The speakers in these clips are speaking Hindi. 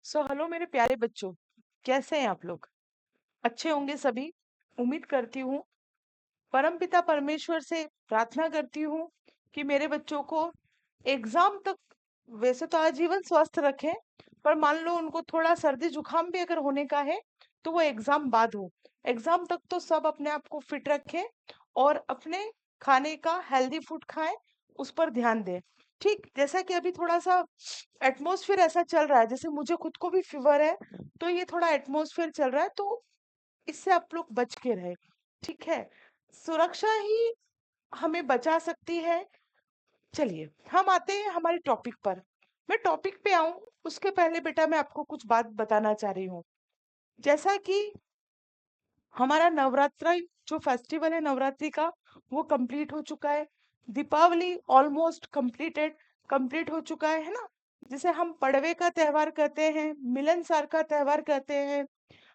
हेलो मेरे प्यारे बच्चों। कैसे हैं आप लोग? अच्छे होंगे सभी। उम्मीद करती हूँ। परमपिता परमेश्वर से प्रार्थना करती हूँ कि मेरे बच्चों को एग्जाम तक वैसे तो आजीवन स्वस्थ रखें, पर मान लो उनको थोड़ा सर्दी जुकाम भी अगर होने का है तो वो एग्जाम बाद हो। एग्जाम तक तो सब अपने आप को फिट रखें और अपने खाने का हेल्दी फूड खाएं, उस पर ध्यान दें। ठीक जैसा कि अभी थोड़ा सा एटमॉस्फेयर ऐसा चल रहा है, जैसे मुझे खुद को भी फीवर है, तो ये थोड़ा एटमॉस्फेयर चल रहा है, तो इससे आप लोग बच के रहे। ठीक है, सुरक्षा ही हमें बचा सकती है। चलिए हम आते हैं हमारे टॉपिक पर। मैं टॉपिक पे आऊं उसके पहले बेटा मैं आपको कुछ बात बताना चाह रही हूँ। जैसा कि हमारा नवरात्रि जो फेस्टिवल है नवरात्रि का, वो कंप्लीट हो चुका है। दीपावली ऑलमोस्ट कंप्लीट हो चुका है ना। जिसे हम पड़वे का त्योहार कहते हैं, मिलनसार का त्योहार कहते हैं।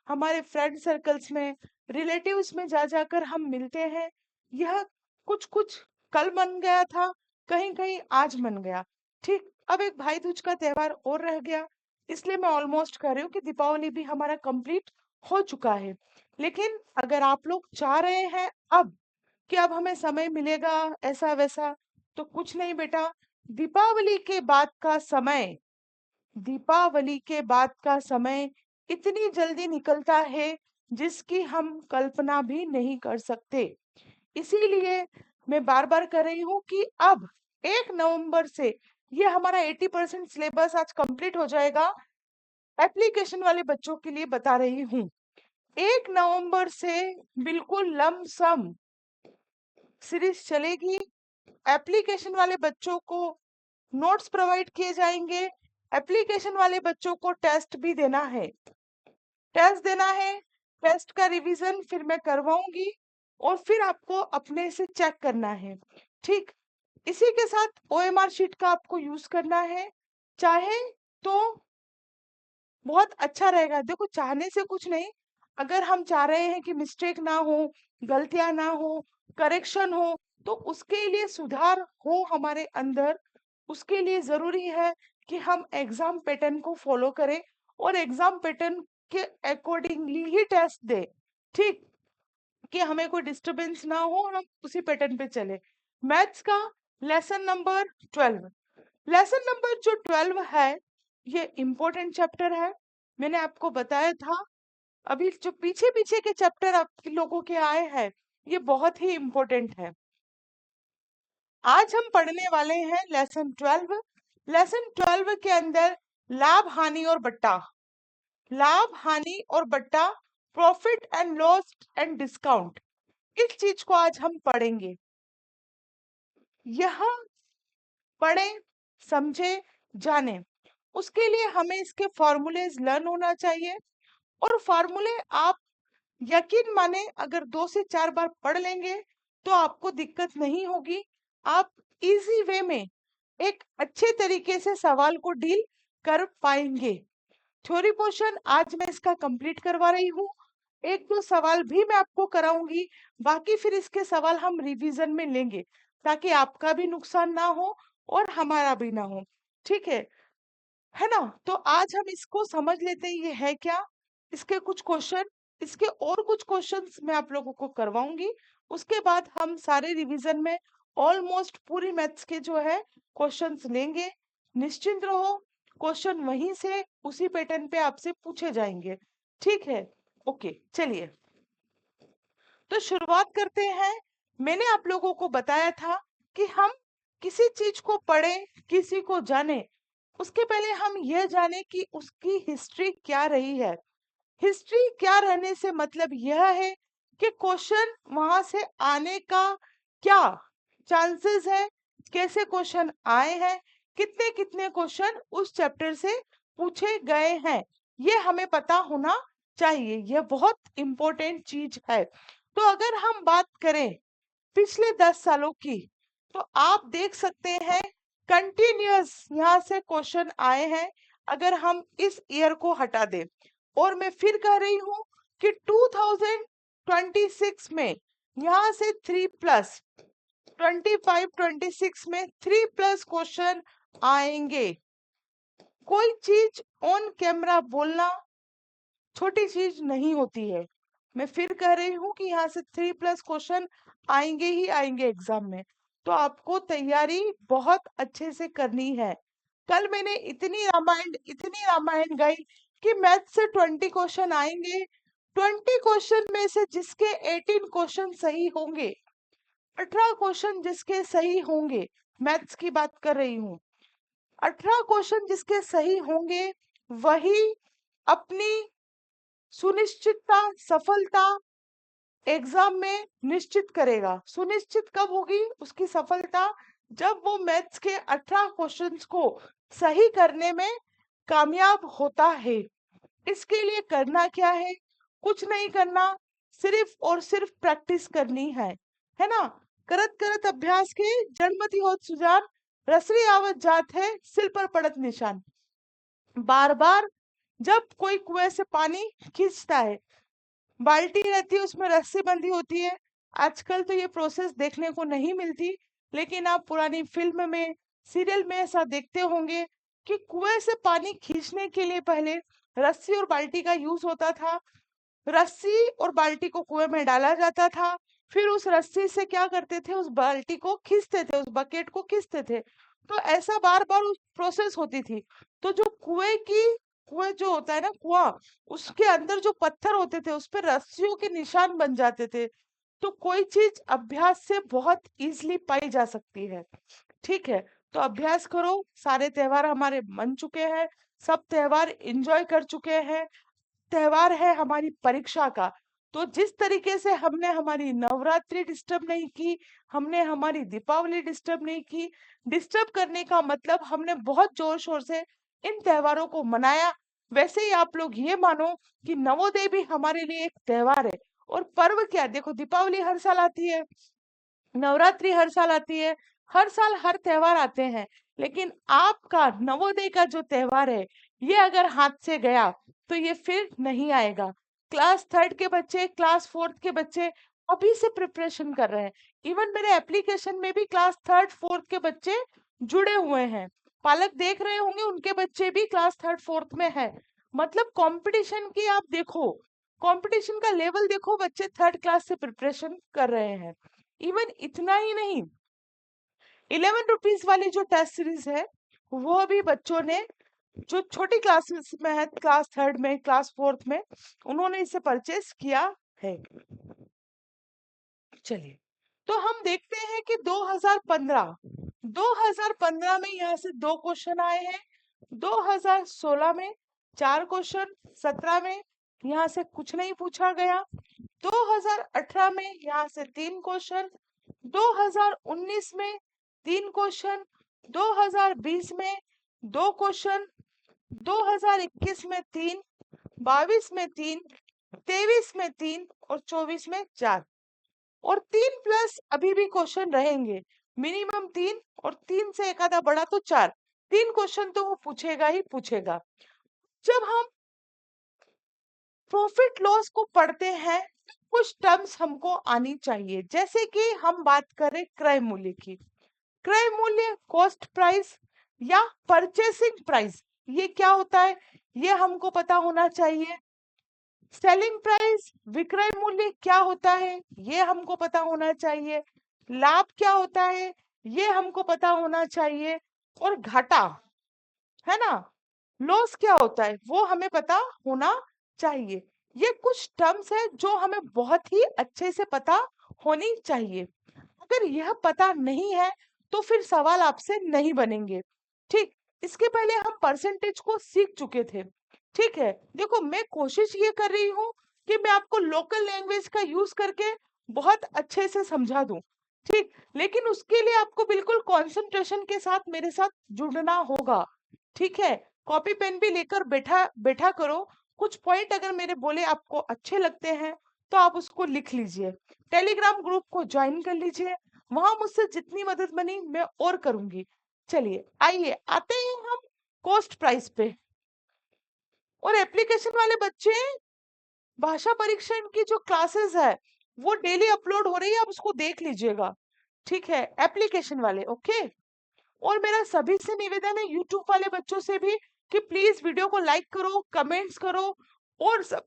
हमारे फ्रेंड सर्कल्स में, रिलेटिव्स में जा जाकर हम मिलते हैं। यह कुछ कुछ कल मन गया था, कहीं कहीं आज मन गया। ठीक, अब एक भाई दूज का त्योहार और रह गया। इसलिए मैं ऑलमोस्ट कह रही हूँ कि दीपावली भी हमारा कंप्लीट हो चुका है। लेकिन अगर आप लोग चाह रहे हैं अब कि अब हमें समय मिलेगा ऐसा वैसा, तो कुछ नहीं बेटा। दीपावली के बाद का समय दीपावली के बाद का समय इतनी जल्दी निकलता है जिसकी हम कल्पना भी नहीं कर सकते। इसीलिए मैं बार बार कर रही हूँ कि अब 1 नवंबर से ये हमारा 80% सिलेबस आज कंप्लीट हो जाएगा। एप्लीकेशन वाले बच्चों के लिए बता रही हूँ, 1 नवंबर से बिल्कुल लमसम सीरीज चलेगी। एप्लीकेशन वाले बच्चों को नोट्स प्रोवाइड किए जाएंगे। एप्लीकेशन वाले बच्चों को टेस्ट देना है। टेस्ट का रिवीजन फिर मैं करवाऊंगी और फिर आपको अपने से चेक करना है। ठीक, इसी के साथ ओएमआर शीट का आपको यूज करना है। चाहे तो बहुत अच्छा रहेगा। देखो, चाहने से कुछ नहीं। अगर हम चाह रहे हैं कि मिस्टेक ना हो, गलतियां ना हो, करेक्शन हो, तो उसके लिए सुधार हो हमारे अंदर, उसके लिए जरूरी है कि हम एग्जाम पैटर्न को फॉलो करें और एग्जाम पैटर्न के अकॉर्डिंगली ही टेस्ट दें। ठीक, कि हमें कोई डिस्टरबेंस ना हो और हम उसी पैटर्न पे चले। मैथ्स का लेसन नंबर 12, लेसन नंबर जो 12 है, ये इम्पोर्टेंट चैप्टर है। मैंने आपको बताया था। अभी जो पीछे पीछे के चैप्टर आप लोगों के आए हैं, ये बहुत ही इम्पोर्टेंट है। आज हम पढ़ने वाले हैं लेसन 12। लेसन 12 के अंदर लाभ हानि और बट्टा, profit and loss and discount, इस चीज को आज हम पढ़ेंगे। यह पढ़े, समझे, जाने, उसके लिए हमें इसके फॉर्मूलेज लर्न होना चाहिए। और फॉर्मूले आप यकीन माने अगर 2 से 4 बार पढ़ लेंगे तो आपको दिक्कत नहीं होगी। आप इजी वे में एक अच्छे तरीके से सवाल को डील कर पाएंगे। थ्योरी पोर्शन आज मैं इसका कंप्लीट करवा रही हूँ। 1-2 सवाल भी मैं आपको कराऊंगी, बाकी फिर इसके सवाल हम रिवीजन में लेंगे, ताकि आपका भी नुकसान ना हो और हमारा भी ना हो। ठीक है ना। तो आज हम इसको समझ लेते हैं, ये है क्या, इसके कुछ क्वेश्चन, इसके और कुछ क्वेश्चंस मैं आप लोगों को करवाऊंगी। उसके बाद हम सारे रिवीजन में ऑलमोस्ट पूरी मैथ्स के जो है क्वेश्चंस लेंगे। निश्चिंत रहो, क्वेश्चन वहीं से उसी पैटर्न पे आपसे पूछे जाएंगे। ठीक है, ओके, चलिए तो शुरुआत करते हैं। मैंने आप लोगों को बताया था कि हम किसी चीज को पढ़ें, किसी को जाने, उसके पहले हम यह जाने कि उसकी हिस्ट्री क्या रही है। हिस्ट्री क्या रहने से मतलब यह है कि क्वेश्चन वहां से आने का क्या चांसेस है, कैसे क्वेश्चन आए हैं, कितने कितने क्वेश्चन उस चैप्टर से पूछे गए हैं, ये हमें पता होना चाहिए। यह बहुत इंपॉर्टेंट चीज है। तो अगर हम बात करें पिछले 10 सालों की, तो आप देख सकते हैं कंटिन्यूअस यहाँ से क्वेश्चन आए हैं। अगर हम इस ईयर को हटा दें, और मैं फिर कह रही हूँ कि 2026 में यहाँ से 3+, 25-26 में 3+ क्वेश्चन आएंगे। कोई चीज ऑन कैमरा बोलना छोटी चीज नहीं होती है। मैं फिर कह रही हूँ कि यहाँ से 3+ क्वेश्चन आएंगे ही आएंगे एग्जाम में। तो आपको तैयारी बहुत अच्छे से करनी है। कल मैंने इतनी रामायण गाई कि मैथ से 20 क्वेश्चन आएंगे। 20 क्वेश्चन में से जिसके 18 क्वेश्चन सही होंगे, 18 क्वेश्चन जिसके सही होंगे, मैथ्स की बात कर रही हूँ, 18 क्वेश्चन जिसके सही होंगे, वही अपनी सुनिश्चितता, सफलता एग्जाम में निश्चित करेगा। सुनिश्चित कब होगी उसकी सफलता? जब वो मैथ्स के 18 क्वेश्चंस को सही करने में कामयाब होता है। इसके लिए करना क्या है? कुछ नहीं करना, सिर्फ और सिर्फ प्रैक्टिस करनी है ना। करत करत अभ्यास के जन्मति होत सुजान, रसरी आवत जात है सिल पर पड़त निशान। बार बार जब कोई कुएं से पानी खींचता है, बाल्टी रहती है उसमें रस्सी बंधी होती है। आजकल तो ये प्रोसेस देखने को नहीं मिलती, लेकिन आप पुरानी फिल्म में, सीरियल में ऐसा देखते होंगे कि कुएं से पानी खींचने के लिए पहले रस्सी और बाल्टी का यूज होता था। रस्सी और बाल्टी को कुएं में डाला जाता था, फिर उस रस्सी से क्या करते थे, उस बाल्टी को खींचते थे, उस बकेट को खींचते थे। तो ऐसा बार बार उस प्रोसेस होती थी। तो जो कुएं जो होता है ना, कुआं, उसके अंदर जो पत्थर होते थे उस पर रस्सियों के निशान बन जाते थे। तो कोई चीज अभ्यास से बहुत इजीली पाई जा सकती है। ठीक है, तो अभ्यास करो। सारे त्योहार हमारे मन चुके हैं, सब त्योहार एंजॉय कर चुके हैं। त्योहार है हमारी परीक्षा का। तो जिस तरीके से हमने हमारी नवरात्रि डिस्टर्ब नहीं की, हमने हमारी दीपावली डिस्टर्ब नहीं की, डिस्टर्ब करने का मतलब हमने बहुत जोर शोर से इन त्योहारों को मनाया। वैसे ही आप लोग ये मानो कि नवोदय भी हमारे लिए एक त्योहार है। और पर्व क्या, देखो दीपावली हर साल आती है, नवरात्रि हर साल आती है, हर साल हर त्योहार आते हैं। लेकिन आपका नवोदय का जो त्योहार है, ये अगर हाथ से गया तो ये फिर नहीं आएगा। क्लास 3 के बच्चे, क्लास 4 के बच्चे अभी से प्रिपरेशन कर रहे हैं। इवन मेरे एप्लीकेशन में भी क्लास 3, 4 के बच्चे जुड़े हुए हैं। पालक देख रहे होंगे, उनके बच्चे भी क्लास 3, 4 में है। मतलब कंपटीशन की आप देखो, कंपटीशन का लेवल देखो, बच्चे 3rd क्लास से प्रिपरेशन कर रहे हैं। इवन इतना ही नहीं, 11 रुपीज वाली जो टेस्ट सीरीज है, वो भी बच्चों ने, जो छोटी क्लासेस में है, क्लास 3rd में, क्लास 4th में, उन्होंने इसे परचेस किया है। चलिए, तो हम देखते हैं कि 2015 में यहाँ से 2 क्वेश्चन आए हैं, 2016 में 4 क्वेश्चन, 17 में यहाँ से कुछ नहीं पूछा गया, 2018 में यहाँ से 3 क्वेश्चन, 2019 में 3 क्वेश्चन, 2020 में 2 क्वेश्चन, 2021 में 3, 22 में 3, 23 में 3 और 24 में 4। और 3 प्लस अभी भी क्वेश्चन रहेंगे, मिनिमम 3, और 3 से एक आधा बड़ा तो 4। 3 क्वेश्चन तो वो पूछेगा ही पूछेगा। जब हम प्रॉफिट लॉस को पढ़ते हैं, कुछ टर्म्स हमको आनी चाहिए। जैसे कि हम बात करें क्रय मूल्य की, क्रय मूल्य, कॉस्ट प्राइस या परचेसिंग प्राइस, ये क्या होता है, ये हमको पता होना चाहिए। सेलिंग प्राइस, विक्रय मूल्य क्या होता है, ये हमको पता होना चाहिए। लाभ क्या होता है, ये हमको पता होना चाहिए। और घाटा, है ना, लॉस क्या होता है, वो हमें पता होना चाहिए। ये कुछ टर्म्स है जो हमें बहुत ही अच्छे से पता होनी चाहिए। अगर यह पता नहीं है तो फिर सवाल आपसे नहीं बनेंगे। ठीक, इसके पहले हम परसेंटेज को सीख चुके थे। ठीक है, देखो मैं कोशिश ये कर रही हूँ कि मैं आपको लोकल लैंग्वेज का यूज करके बहुत अच्छे से समझा दूं। ठीक, लेकिन उसके लिए आपको बिल्कुल कंसंट्रेशन के साथ मेरे साथ जुड़ना होगा। ठीक है, कॉपी पेन भी लेकर बैठा बैठा करो। कुछ पॉइंट अगर मेरे बोले आपको अच्छे लगते हैं तो आप उसको लिख लीजिए। टेलीग्राम ग्रुप को ज्वाइन कर लीजिए, वहां मुझसे जितनी मदद बनी मैं और करूंगी। चलिए आइए आते हैं हम कॉस्ट प्राइस पे। और एप्लीकेशन वाले बच्चे, भाषा परीक्षण की जो क्लासेस है वो डेली अपलोड हो रही है, आप उसको देख लीजिएगा। ठीक है, एप्लीकेशन वाले, ओके। और मेरा सभी से निवेदन है, यूट्यूब वाले बच्चों से भी कि प्लीज वीडियो को लाइक करो, कमेंट्स करो, और सब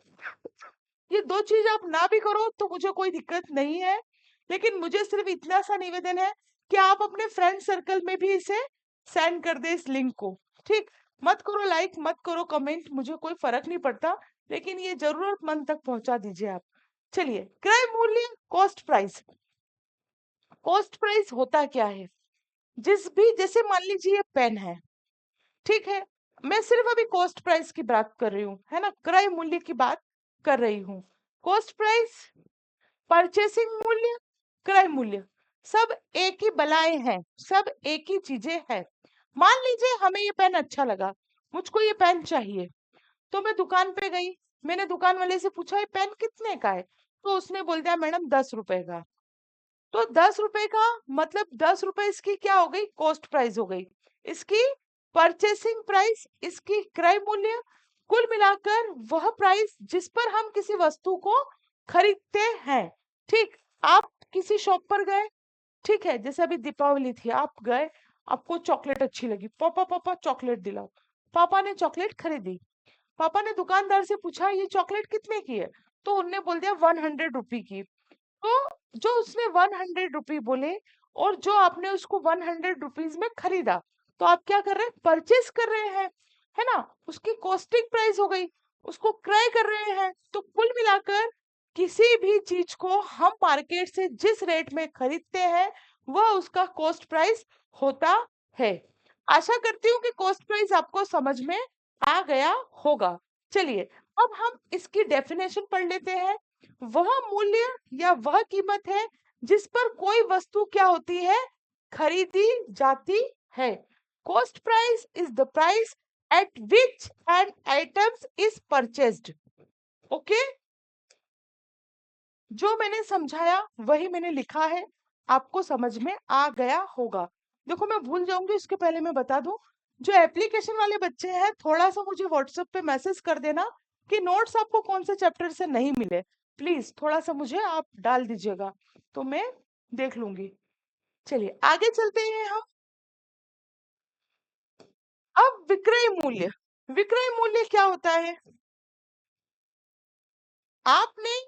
ये दो चीज आप ना भी करो तो मुझे कोई दिक्कत नहीं है, लेकिन मुझे सिर्फ इतना सा निवेदन है कि आप अपने फ्रेंड सर्कल में भी इसे सेंड कर दे, इस लिंक को। ठीक, मत करो लाइक, मत करो कमेंट, मुझे कोई फर्क नहीं पड़ता, लेकिन ये जरूरतमंद तक पहुंचा दीजिए आप। चलिए, क्रय मूल्य, कॉस्ट प्राइस। कॉस्ट प्राइस होता क्या है? जिस भी, जैसे मान लीजिए ये पेन है, ठीक है, मैं सिर्फ अभी कॉस्ट प्राइस की बात कर रही हूँ, है ना, क्रय मूल्य की बात कर रही हूँ। कॉस्ट प्राइस, परचेसिंग मूल्य, क्रय मूल्य, सब एक ही बलाएं हैं, सब एक ही चीजें हैं। मान लीजिए हमें ये पेन अच्छा लगा, मुझको ये पेन चाहिए, तो मैं दुकान पे गई, मैंने दुकान वाले से पूछा ये पेन कितने का है, तो उसने बोल दिया मैडम 10 रुपए का। तो 10 रुपए का मतलब 10 रुपए इसकी क्या हो गई? कॉस्ट प्राइस हो गई, इसकी परचेसिंग प्राइस, इसकी क्रय मूल्य, कुल मिलाकर वह प्राइस जिस पर हम किसी वस्तु को खरीदते हैं। ठीक, आप किसी शॉप पर गए, ठीक है, जैसे अभी दीपावली थी, आप गए, आपको चॉकलेट अच्छी लगी, पापा पापा चॉकलेट दिलाओ, पापा ने चॉकलेट खरीदी, पापा ने दुकानदार से पूछा ये चॉकलेट कितने की है, तो उनने बोल दिया 100 रुपी की। तो जो उसने 100 रुपी बोले, और जो आपने उसको 100 रुपीज में खरीदा, तो आप क्या कर रहे हैं? परचेस कर रहे हैं, है ना, उसकी कॉस्टिंग प्राइस हो गई, उसको क्रय कर रहे हैं। तो कुल मिलाकर किसी भी चीज को हम मार्केट से जिस रेट में खरीदते हैं, वह उसका कॉस्ट प्राइस होता है। आशा करती हूँ कि कॉस्ट प्राइस आपको समझ में आ गया होगा। चलिए, अब हम इसकी डेफिनेशन पढ़ लेते हैं। वह मूल्य या वह कीमत है जिस पर कोई वस्तु क्या होती है? खरीदी जाती है। Cost price is the price at which N items is purchased. Okay, जो मैंने समझाया वही मैंने लिखा है, आपको समझ में आ गया होगा। देखो, मैं भूल जाऊंगी उसके पहले मैं बता दूं, जो एप्लीकेशन वाले बच्चे हैं, थोड़ा सा मुझे व्हाट्सएप पे मैसेज कर देना कि नोट्स आपको कौन से चैप्टर से नहीं मिले, प्लीज थोड़ा सा मुझे आप डाल दीजिएगा, तो मैं देख लूंगी। चलिए आगे चलते हैं हम। अब विक्रय मूल्य, विक्रय मूल्य क्या होता है? आपने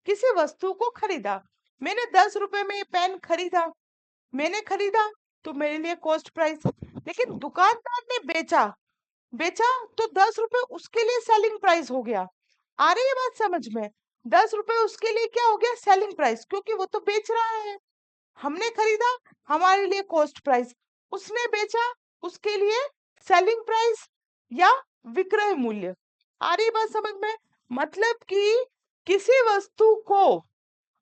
किसी वस्तु को खरीदा, मैंने 10 रुपए में ये पेन खरीदा, मैंने खरीदा तो मेरे लिए कॉस्ट प्राइस, लेकिन दुकानदार ने बेचा, बेचा तो 10 रुपए उसके लिए सेलिंग प्राइस हो गया। आ रही है बात समझ में? 10 रुपए उसके लिए क्या हो गया? सेलिंग प्राइस, क्योंकि वो तो बेच रहा है, हमने खरीदा, हमारे लिए कॉस्ट प्राइस, उसने बेचा, उसके लिए सेलिंग प्राइस या विक्रय मूल्य। आ रही बात समझ में? मतलब कि किसी वस्तु को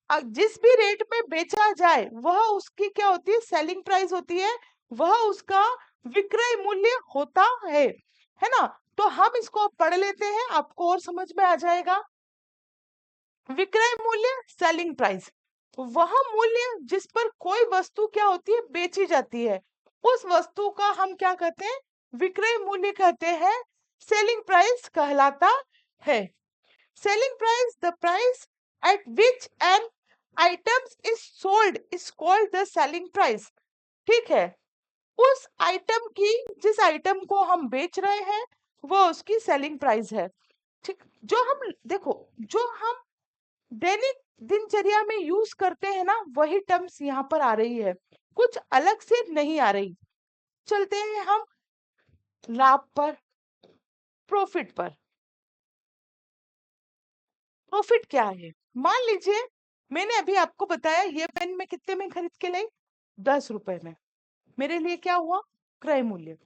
जिस भी रेट में बेचा जाए, वह उसकी क्या होती है? सेलिंग प्राइस होती है, वह उसका विक्रय मूल्य होता है ना। तो हम इसको पढ़ लेते हैं, आपको और समझ में आ जाएगा। विक्रय मूल्य, सेलिंग प्राइस, वह मूल्य जिस पर कोई वस्तु क्या होती है? बेची जाती है, उस वस्तु का हम क्या कहते हैं? विक्रय मूल्य कहते हैं, सेलिंग प्राइस कहलाता है। Selling price, the price at which N items is sold is called the selling price. ठीक है, उस आइटम की, जिस आइटम को हम बेच रहे हैं, वो उसकी सेलिंग प्राइस है। ठीक, जो हम देखो, जो हम दैनिक दिनचर्या में यूज करते हैं ना, वही टर्म्स यहाँ पर आ रही है, कुछ अलग से नहीं आ रही। चलते हैं हम लाभ पर, प्रॉफिट पर। प्रॉफिट क्या है? मान लीजिए मैंने अभी आपको बताया ये पेन मैं कितने में खरीद के लाई? 10 रुपए में। मेरे लिए क्या हुआ? क्रय मूल्य।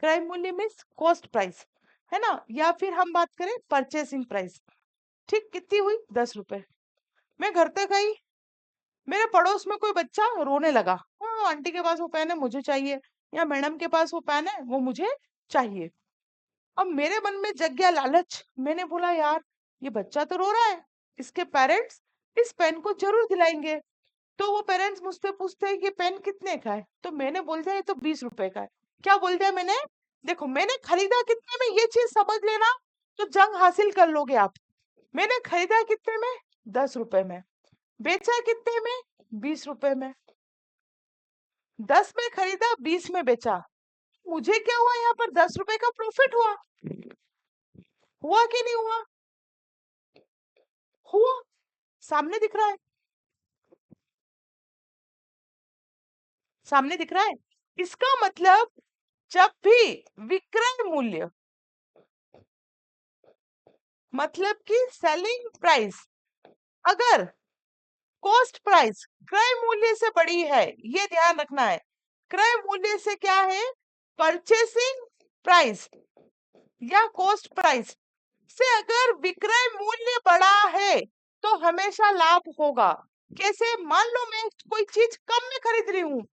क्रय मूल्य मीन्स कॉस्ट प्राइस, है ना, या फिर हम बात करें परचेसिंग प्राइस। ठीक, कितनी हुई? 10 रुपए। मैं घर तक आई, मेरे पड़ोस में कोई बच्चा रोने लगा, हाँ आंटी के पास वो पेन है मुझे चाहिए, या मैडम के पास वो पेन है वो मुझे चाहिए। अब मेरे मन में जग गया लालच, मैंने बोला यार ये बच्चा तो रो रहा है, इसके पेरेंट्स इस पेन को जरूर दिलाएंगे। तो वो पेरेंट्स मुझसे पूछते हैं कि पेन कितने का है, तो मैंने बोल दिया ये तो 20 रुपए का है। क्या बोल दिया मैंने? देखो, मैंने खरीदा कितने में, ये चीज समझ लेना, तो जंग हासिल कर लोगे आप। मैंने खरीदा कितने में? 10 रुपए में। बेचा कितने में? 20 रुपए में। 10 में खरीदा, 20 में बेचा, मुझे क्या हुआ, यहाँ पर 10 रुपए का प्रॉफिट हुआ, हुआ कि नहीं हुआ? हुआ, सामने दिख रहा है, सामने दिख रहा है। इसका मतलब जब भी विक्रय मूल्य, मतलब कि सेलिंग प्राइस, अगर कॉस्ट प्राइस क्रय मूल्य से बड़ी है, ये ध्यान रखना है। क्रय मूल्य से क्या है, परचेसिंग प्राइस या कॉस्ट प्राइस से अगर विक्रय मूल्य बड़ा है तो हमेशा लाभ होगा। कैसे? मान लो मैं कोई चीज कम में खरीद रही हूँ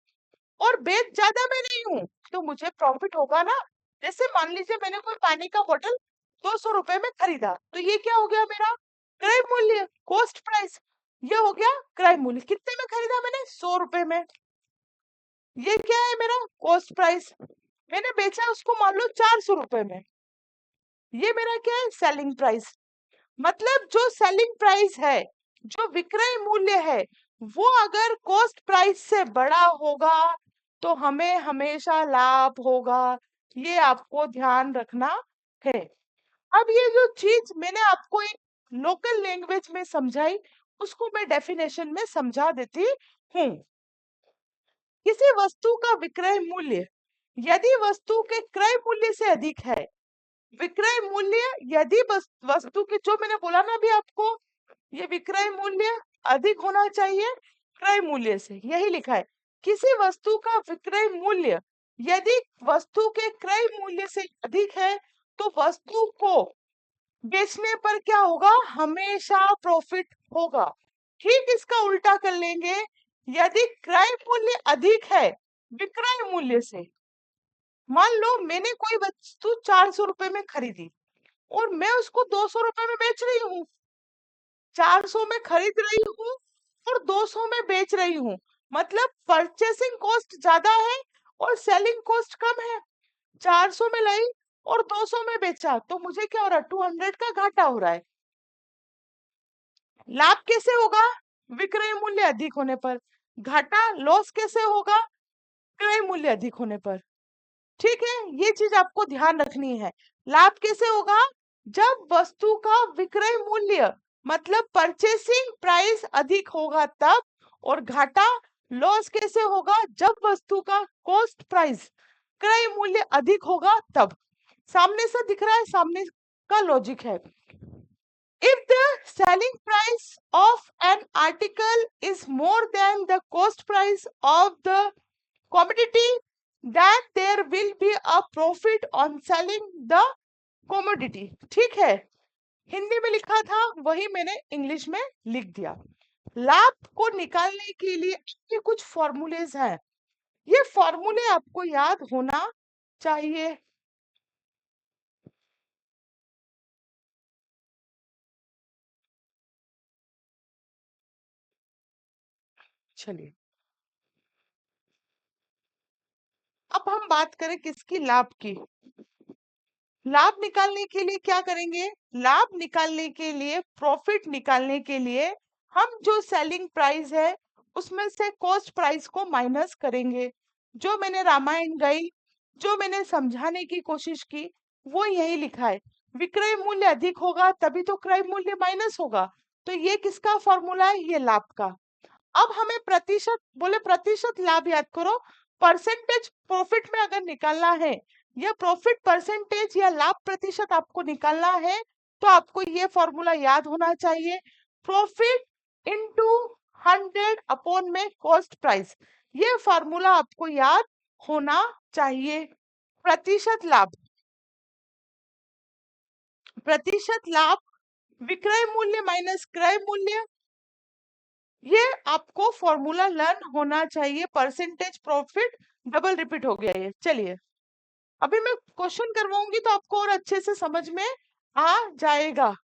और बेच ज्यादा में नहीं हूँ, तो मुझे प्रॉफिट होगा ना। जैसे मान लीजिए मैंने कोई पानी का बोतल 200 रुपए में खरीदा, तो ये क्या हो गया, मेरा क्रय मूल्य, कॉस्ट प्राइस। ये हो गया क्रय मूल्य। कितने में खरीदा मैंने? 100 रुपए में। ये क्या है, मेरा कॉस्ट प्राइस। मैंने बेचा उसको मान लो 400 रुपए में। ये मेरा क्या है, सेलिंग प्राइस। मतलब जो सेलिंग प्राइस है, जो विक्रय मूल्य है, वो अगर कॉस्ट प्राइस से बड़ा होगा तो हमें हमेशा लाभ होगा। ये आपको ध्यान रखना है। अब ये जो चीज मैंने आपको एक लोकल लैंग्वेज में समझाई, उसको मैं डेफिनेशन में समझा देती हूँ। किसी वस्तु का विक्रय मूल्य यदि वस्तु के क्रय मूल्य से अधिक है, विक्रय मूल्य यदि वस्तु की, जो मैंने बोला ना अभी आपको, ये विक्रय मूल्य अधिक होना चाहिए क्रय मूल्य से, यही लिखा है। किसी वस्तु का विक्रय मूल्य यदि वस्तु के क्रय मूल्य से अधिक है तो वस्तु को बेचने पर क्या होगा, हमेशा प्रॉफिट होगा। ठीक इसका उल्टा कर लेंगे, यदि क्रय मूल्य अधिक है विक्रय मूल्य से, मान लो मैंने कोई वस्तु 400 रुपए में खरीदी और मैं उसको 200 रुपए में बेच रही हूँ। 400 में खरीद रही हूँ और 200 में बेच रही हूँ, मतलब परचेसिंग कॉस्ट ज्यादा है और सेलिंग कॉस्ट कम है। 400 में लाई और 200 में बेचा, तो मुझे क्या हो रहा है, 200 का घाटा हो रहा है। लाभ कैसे होगा, विक्रय मूल्य अधिक होने पर। घाटा, लॉस कैसे होगा, क्रय मूल्य अधिक होने पर। ठीक है, ये चीज आपको ध्यान रखनी है। लाभ कैसे होगा, जब वस्तु का विक्रय मूल्य मतलब परचेसिंग प्राइस अधिक होगा तब। और घाटा, लॉस कैसे होगा, जब वस्तु का कॉस्ट प्राइस क्रय मूल्य अधिक होगा तब। सामने से दिख रहा है, सामने का लॉजिक है। If the selling price of an article is more than the cost price of the commodity, then there will be a profit on selling the commodity. ठीक है, हिंदी में लिखा था वही मैंने इंग्लिश में लिख दिया। लाभ को निकालने के लिए ये कुछ फॉर्मूलेज हैं, ये फॉर्मूले आपको याद होना चाहिए। चलिए, अब हम बात करें किसकी, लाभ की। लाभ निकालने के लिए क्या करेंगे, लाभ निकालने के लिए, प्रॉफिट निकालने के लिए हम जो सेलिंग प्राइस है उसमें से कॉस्ट प्राइस को माइनस करेंगे। जो मैंने रामायण गई, जो मैंने समझाने की कोशिश की, वो यही लिखा है। विक्रय मूल्य अधिक होगा तभी तो क्रय मूल्य माइनस होगा। तो ये किसका फॉर्मूला है, ये लाभ का। अब हमें प्रतिशत, बोले प्रतिशत लाभ याद करो। परसेंटेज प्रॉफिट में अगर निकालना है या प्रॉफिट परसेंटेज या लाभ प्रतिशत आपको निकालना है तो आपको ये फॉर्मूला याद होना चाहिए। प्रॉफिट इनटू 100 अपॉन में कॉस्ट प्राइस, ये फॉर्मूला आपको याद होना चाहिए। प्रतिशत लाभ, प्रतिशत लाभ विक्रय मूल्य माइनस क्रय मूल्य, ये आपको फॉर्मूला लर्न होना चाहिए। परसेंटेज प्रॉफिट डबल रिपीट हो गया ये। चलिए, अभी मैं क्वेश्चन करवाऊंगी तो आपको और अच्छे से समझ में आ जाएगा।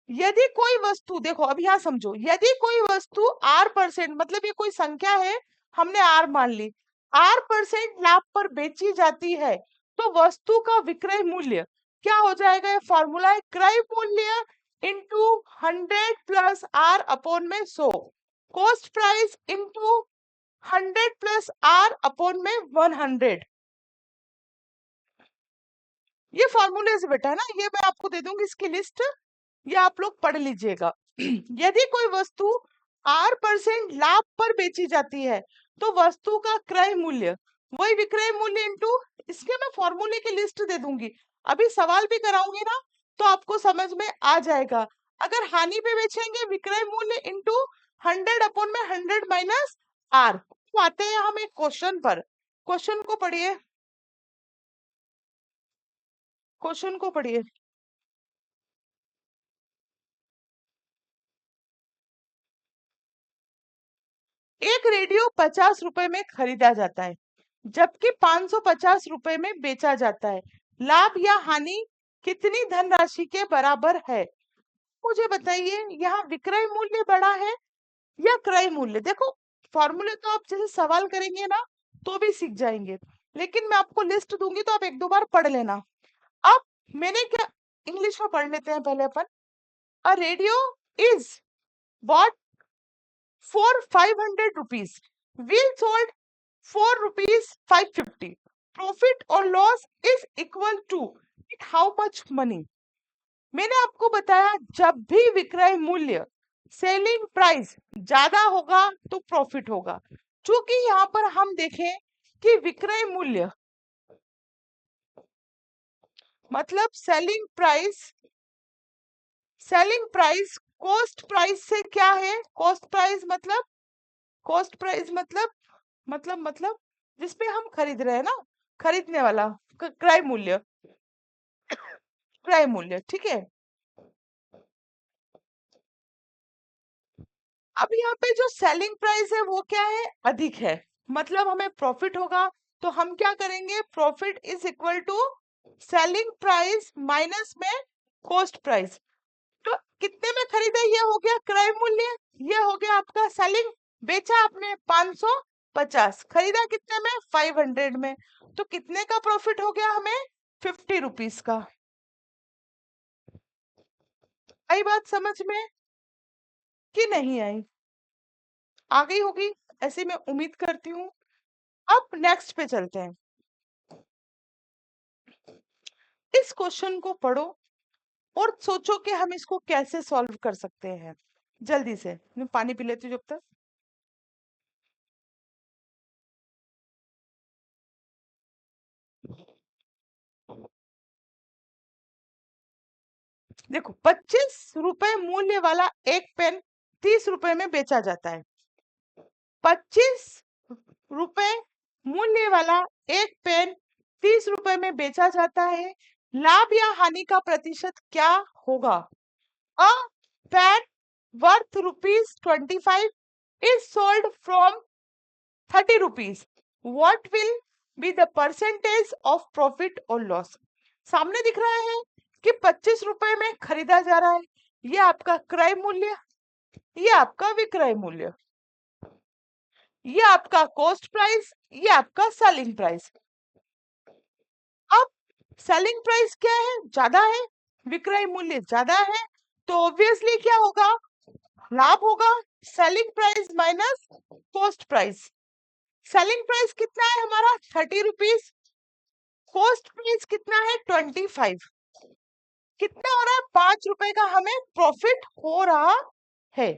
यदि कोई वस्तु, देखो अब यहाँ समझो, यदि कोई वस्तु R% मतलब ये कोई संख्या है, हमने R मान ली, R% लाभ पर बेची जाती है तो वस्तु का विक्रय मूल्य क्या हो जाएगा, ये फॉर्मूला है, क्रय मूल्य इंटू 100 प्लस R अपॉन में 100, cost price into 100 plus R upon में 100। ये फॉर्मूले से बेटा है ना, ये मैं आपको दे दूंगी इसकी लिस्ट, ये आप लोग पढ़ लीजिएगा। यदि कोई वस्तु R% लाभ पर बेची जाती है तो वस्तु का क्रय मूल्य वही विक्रय मूल्य इंटू, इसके मैं फॉर्मूले की लिस्ट दे दूंगी, अभी सवाल भी कराऊंगी ना तो आपको समझ में आ जाएगा। अगर हानि पे बेचेंगे विक्रय मूल्य इंटू 100/100 माइनस R। तो आते हैं हम एक क्वेश्चन पर, क्वेश्चन को पढ़िए, क्वेश्चन को पढ़िए। एक रेडियो 50 रुपए में खरीदा जाता है जबकि 550 रुपए में बेचा जाता है, लाभ या हानि कितनी धनराशि के बराबर है? मुझे बताइए, यहाँ विक्रय मूल्य बड़ा है या क्रय मूल्य? देखो फॉर्मूले तो आप जैसे सवाल करेंगे ना तो भी सीख जाएंगे, लेकिन मैं आपको लिस्ट दूंगी तो आप एक दो बार पढ़ लेना। अब मैंने क्या, इंग्लिश में पढ़ लेते हैं पहले अपन। A radio is bought for 500 rupees, wheel sold for rupees 550. Profit or loss is equal to how much money? मैंने आपको बताया जब भी विक्रय मूल्य सेलिंग प्राइस ज्यादा होगा तो प्रॉफिट होगा। चूंकि यहाँ पर हम देखें कि विक्रय मूल्य मतलब सेलिंग प्राइस कॉस्ट प्राइस से क्या है? कॉस्ट प्राइस मतलब जिसपे हम खरीद रहे हैं ना, खरीदने वाला क्रय मूल्य, क्रय मूल्य, ठीक है। अब यहाँ पे जो सेलिंग प्राइस है वो क्या है? अधिक है, मतलब हमें प्रॉफिट होगा। तो हम क्या करेंगे? Profit is equal to selling price minus में कॉस्ट प्राइस। तो कितने में खरीदा? ये हो गया क्रय मूल्य, ये हो गया आपका सेलिंग। बेचा आपने 550, खरीदा कितने में? 500 में। तो कितने का प्रॉफिट हो गया हमें? 50 रुपीज का। आई बात समझ में कि नहीं आई? आ गई होगी, ऐसे मैं उम्मीद करती हूँ। अब नेक्स्ट पे चलते हैं। इस क्वेश्चन को पढ़ो और सोचो कि हम इसको कैसे सॉल्व कर सकते हैं। जल्दी से मैं पानी पी लेती हूँ जब तक। देखो 25 रुपए मूल्य वाला एक पेन 30 रुपए में बेचा जाता है। 25 रुपए मूल्य वाला एक पेन 30 रुपए में बेचा जाता है, लाभ या हानि का प्रतिशत क्या होगा? अ pen worth ₹25 is sold from 30 rupees. What will be the percentage of profit or loss? सामने दिख रहा है कि 25 रुपए में खरीदा जा रहा है, ये आपका क्रय मूल्य, ये आपका विक्रय मूल्य, ये आपका कॉस्ट प्राइस, ये आपका सेलिंग प्राइस। अब सेलिंग प्राइस क्या है? ज्यादा है, विक्रय मूल्य ज्यादा है, तो ऑब्वियसली क्या होगा? लाभ होगा। Selling price minus cost price. Selling price कितना है हमारा? 30 रुपीज। कॉस्ट प्राइस कितना है? 25। कितना हो रहा है? 5 रुपए का हमें प्रॉफिट हो रहा है।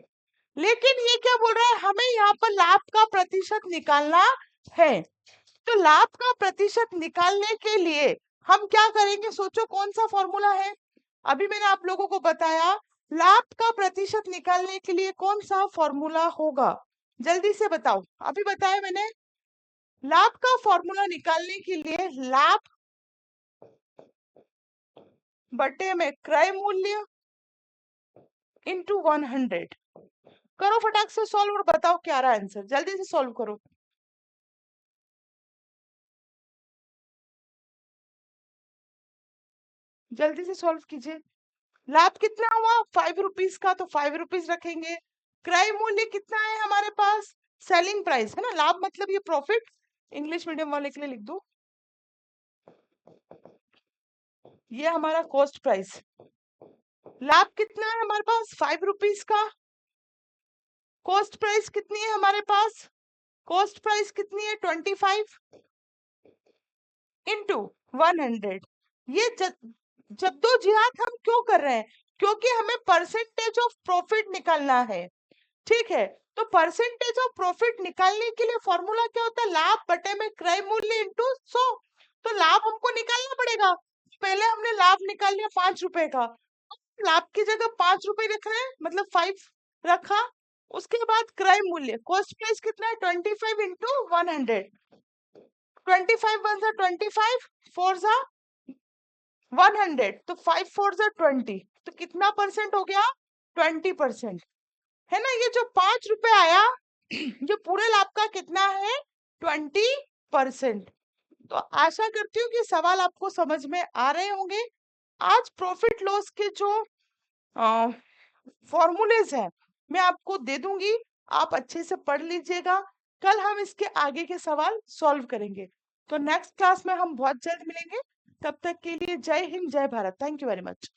लेकिन ये क्या बोल रहा है? हमें यहाँ पर लाभ का प्रतिशत निकालना है। तो लाभ का प्रतिशत निकालने के लिए हम क्या करेंगे? सोचो कौन सा फॉर्मूला है? अभी मैंने आप लोगों को बताया लाभ का प्रतिशत निकालने के लिए कौन सा फॉर्मूला होगा, जल्दी से बताओ। अभी बताया मैंने, लाभ का फॉर्मूला निकालने के लिए लाभ बटे में क्रय मूल्य इंटू 100। करो फटाक से सॉल्व और बताओ क्या रहा आंसर, जल्दी से सॉल्व करो। जल्दी से सॉल्व कीजिए। लाभ कितना हुआ? 5 रुपीज का, तो 5 रुपीज रखेंगे। क्रय मूल्य कितना है हमारे पास? सेलिंग प्राइस है ना, लाभ मतलब ये प्रॉफिट, इंग्लिश मीडियम वाले के लिए लिख दो। ये हमारा कॉस्ट प्राइस। लाभ कितना है हमारे पास? 5 रुपीज का। कॉस्ट प्राइस कितनी है हमारे पास? कॉस्ट प्राइस कितनी है? 25 इंटू 100। ये जद्दोजहद हम क्यों कर रहे हैं? क्योंकि हमें परसेंटेज ऑफ प्रॉफिट निकालना है। ठीक है, तो परसेंटेज ऑफ प्रॉफिट निकालने के लिए फॉर्मूला क्या होता है? लाभ बटे में क्रय मूल्य इंटू 100। तो लाभ हमको निकालना पड़ेगा। पहले हमने लाभ निकाल लिया 5 रुपए का, लाभ की जगह 5 रुपए रख रहे हैं, मतलब 5 रखा। उसके बाद क्रय मूल्य, कॉस्ट प्राइस कितना है? 25 इंटू 100। 25 वन जा 25, फोर जा 100, तो 5 फोर जा 20, तो कितना परसेंट हो गया? 20%। है ना? ये जो 5 रुपए आया ये पूरे लाभ का कितना है? 20%। तो आशा करती हूँ कि सवाल आपको समझ में आ रहे होंगे। आज प्रॉफिट लॉस के जो फॉर्मूलेज हैं मैं आपको दे दूंगी, आप अच्छे से पढ़ लीजिएगा। कल हम इसके आगे के सवाल सॉल्व करेंगे। तो नेक्स्ट क्लास में हम बहुत जल्द मिलेंगे। तब तक के लिए जय हिंद, जय Bharat. Thank you very much.